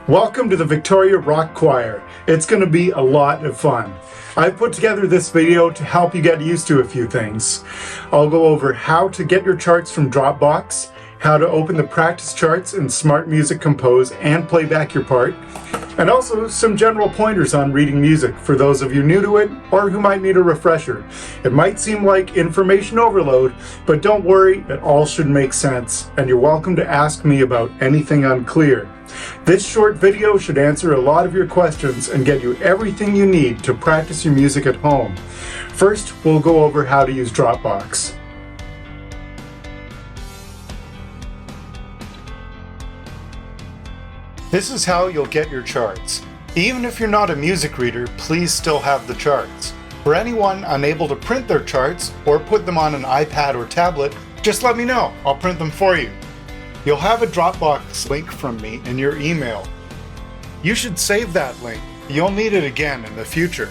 Welcome to the Victoria Rock Choir. It's going to be a lot of fun. I've put together this video to help you get used to a few things. I'll go over how to get your charts from Dropbox, how to open the practice charts in SmartMusic Compose and play back your part, and also some general pointers on reading music for those of you new to it or who might need a refresher. It might seem like information overload, but don't worry, it all should make sense, and you're welcome to ask me about anything unclear. This short video should answer a lot of your questions and get you everything you need to practice your music at home. First, we'll go over how to use Dropbox. This is how you'll get your charts. Even if you're not a music reader, please still have the charts. For anyone unable to print their charts or put them on an iPad or tablet, just let me know. I'll print them for you. You'll have a Dropbox link from me in your email. You should save that link. You'll need it again in the future.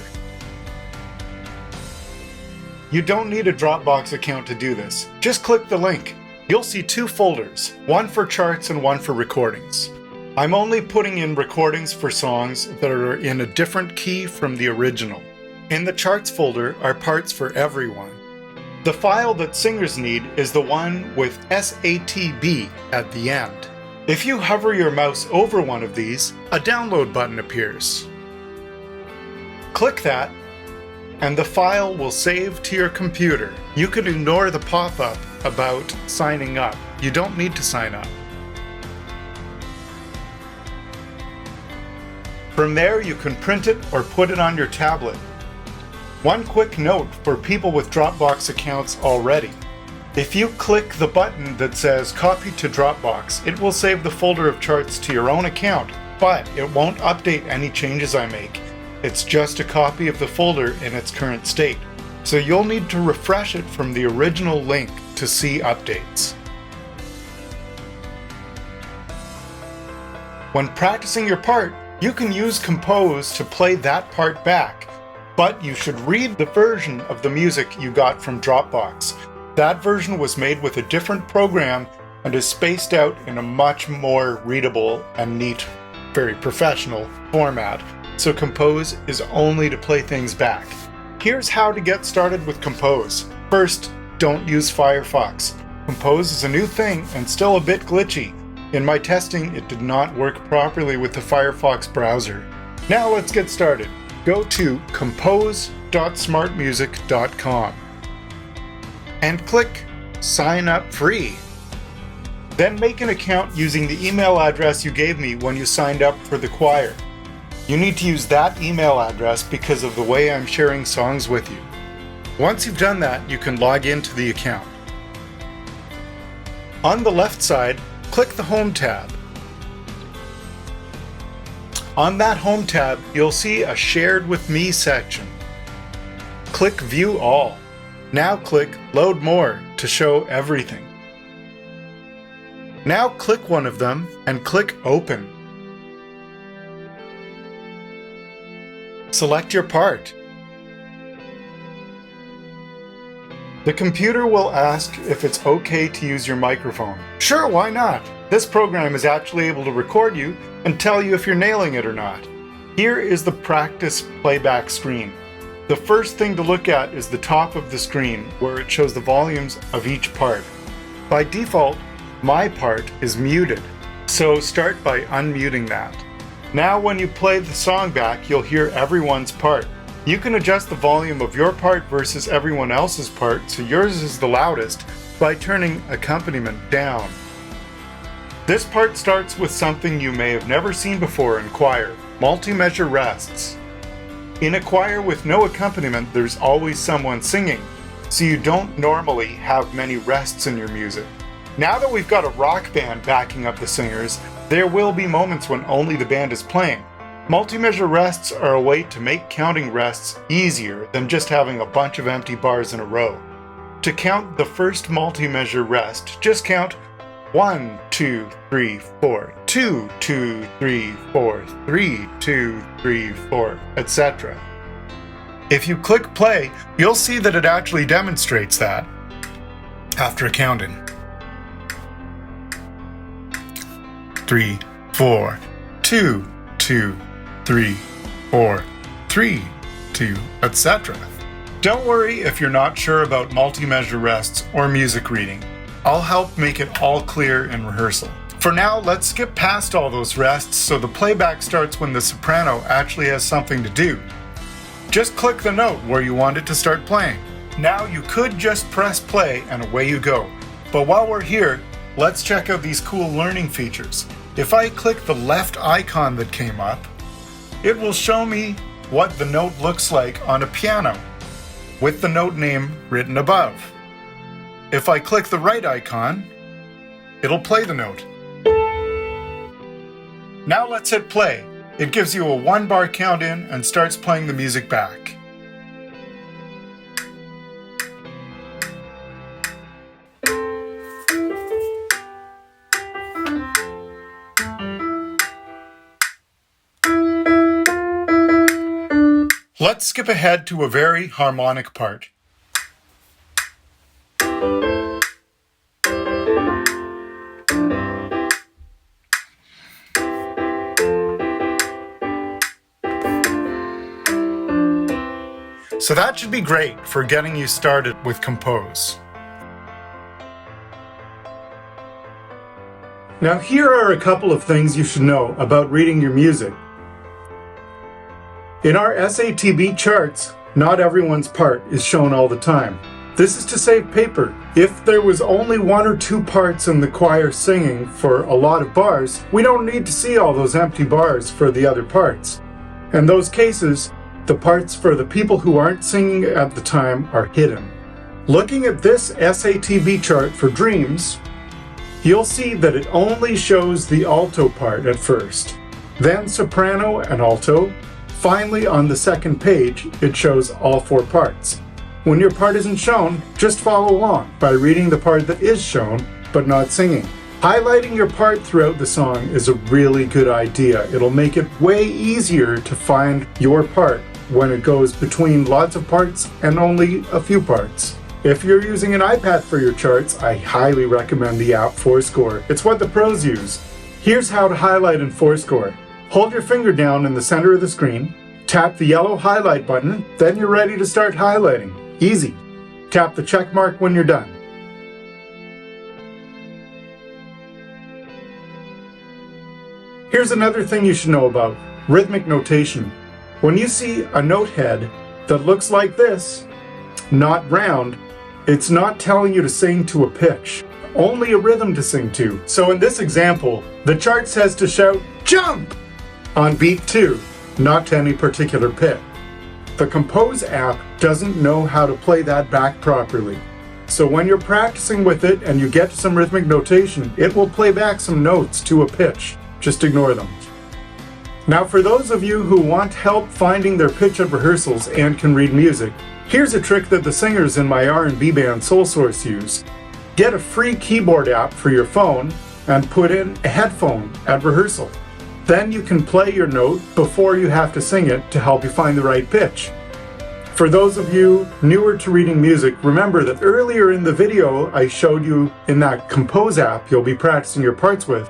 You don't need a Dropbox account to do this. Just click the link. You'll see two folders, one for charts and one for recordings. I'm only putting in recordings for songs that are in a different key from the original. In the charts folder are parts for everyone. The file that singers need is the one with SATB at the end. If you hover your mouse over one of these, a download button appears. Click that, and the file will save to your computer. You can ignore the pop-up about signing up. You don't need to sign up. From there, you can print it or put it on your tablet. One quick note for people with Dropbox accounts already. If you click the button that says Copy to Dropbox, it will save the folder of charts to your own account, but it won't update any changes I make. It's just a copy of the folder in its current state, so you'll need to refresh it from the original link to see updates. When practicing your part, you can use Compose to play that part back. But you should read the version of the music you got from Dropbox. That version was made with a different program and is spaced out in a much more readable and neat, very professional format. So Compose is only to play things back. Here's how to get started with Compose. First, don't use Firefox. Compose is a new thing and still a bit glitchy. In my testing, it did not work properly with the Firefox browser. Now let's get started. Go to compose.smartmusic.com and click Sign Up Free. Then make an account using the email address you gave me when you signed up for the choir. You need to use that email address because of the way I'm sharing songs with you. Once you've done that, you can log into the account. On the left side, click the Home tab. On that Home tab, you'll see a Shared with Me section. Click View All. Now click Load More to show everything. Now click one of them and click Open. Select your part. The computer will ask if it's okay to use your microphone. Sure, why not? This program is actually able to record you and tell you if you're nailing it or not. Here is the practice playback screen. The first thing to look at is the top of the screen where it shows the volumes of each part. By default, my part is muted, so start by unmuting that. Now when you play the song back, you'll hear everyone's part. You can adjust the volume of your part versus everyone else's part so yours is the loudest by turning accompaniment down. This part starts with something you may have never seen before in choir, multi-measure rests. In a choir with no accompaniment, there's always someone singing, so you don't normally have many rests in your music. Now that we've got a rock band backing up the singers, there will be moments when only the band is playing. Multi-measure rests are a way to make counting rests easier than just having a bunch of empty bars in a row. To count the first multi-measure rest, just count 1, 2, 3, 4, 2, 2, 3, 4, 3, 2, 3, 4, etc. If you click play, you'll see that it actually demonstrates that after counting. 3, 4, 2, 2, 3, 4, 3, 2, etc. Don't worry if you're not sure about multi-measure rests or music reading. I'll help make it all clear in rehearsal. For now, let's skip past all those rests so the playback starts when the soprano actually has something to do. Just click the note where you want it to start playing. Now you could just press play and away you go. But while we're here, let's check out these cool learning features. If I click the left icon that came up, it will show me what the note looks like on a piano, with the note name written above. If I click the right icon, it'll play the note. Now let's hit play. It gives you a 1-bar count in and starts playing the music back. Let's skip ahead to a very harmonic part. So that should be great for getting you started with Compose. Now here are a couple of things you should know about reading your music. In our SATB charts, not everyone's part is shown all the time. This is to save paper. If there was only 1 or 2 parts in the choir singing for a lot of bars, we don't need to see all those empty bars for the other parts. In those cases, the parts for the people who aren't singing at the time are hidden. Looking at this SATB chart for Dreams, you'll see that it only shows the alto part at first, then soprano and alto. Finally, on the second page, it shows all 4 parts. When your part isn't shown, just follow along by reading the part that is shown, but not singing. Highlighting your part throughout the song is a really good idea. It'll make it way easier to find your part when it goes between lots of parts and only a few parts. If you're using an iPad for your charts, I highly recommend the app Fourscore. It's what the pros use. Here's how to highlight in Fourscore. Hold your finger down in the center of the screen, tap the yellow highlight button, then you're ready to start highlighting. Easy. Tap the check mark when you're done. Here's another thing you should know about rhythmic notation. When you see a note head that looks like this, not round, it's not telling you to sing to a pitch, only a rhythm to sing to. So in this example, the chart says to shout, "Jump!" on beat 2, not to any particular pitch. The Compose app doesn't know how to play that back properly. So when you're practicing with it and you get to some rhythmic notation, it will play back some notes to a pitch. Just ignore them. Now for those of you who want help finding their pitch at rehearsals and can read music, here's a trick that the singers in my R&B band Soul Source use. Get a free keyboard app for your phone and put in a headphone at rehearsal. Then you can play your note before you have to sing it to help you find the right pitch. For those of you newer to reading music, remember that earlier in the video I showed you in that Compose app you'll be practicing your parts with.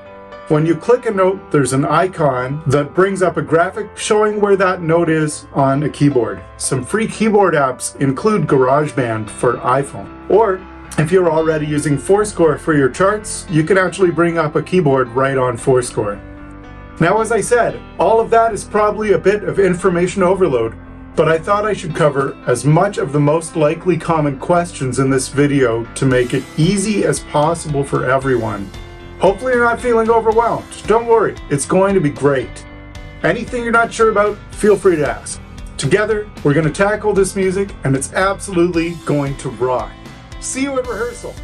When you click a note, there's an icon that brings up a graphic showing where that note is on a keyboard. Some free keyboard apps include GarageBand for iPhone. Or if you're already using Fourscore for your charts, you can actually bring up a keyboard right on Fourscore. Now, as I said, all of that is probably a bit of information overload, but I thought I should cover as much of the most likely common questions in this video to make it easy as possible for everyone. Hopefully you're not feeling overwhelmed. Don't worry, it's going to be great. Anything you're not sure about, feel free to ask. Together, we're going to tackle this music, and it's absolutely going to rock. See you at rehearsal.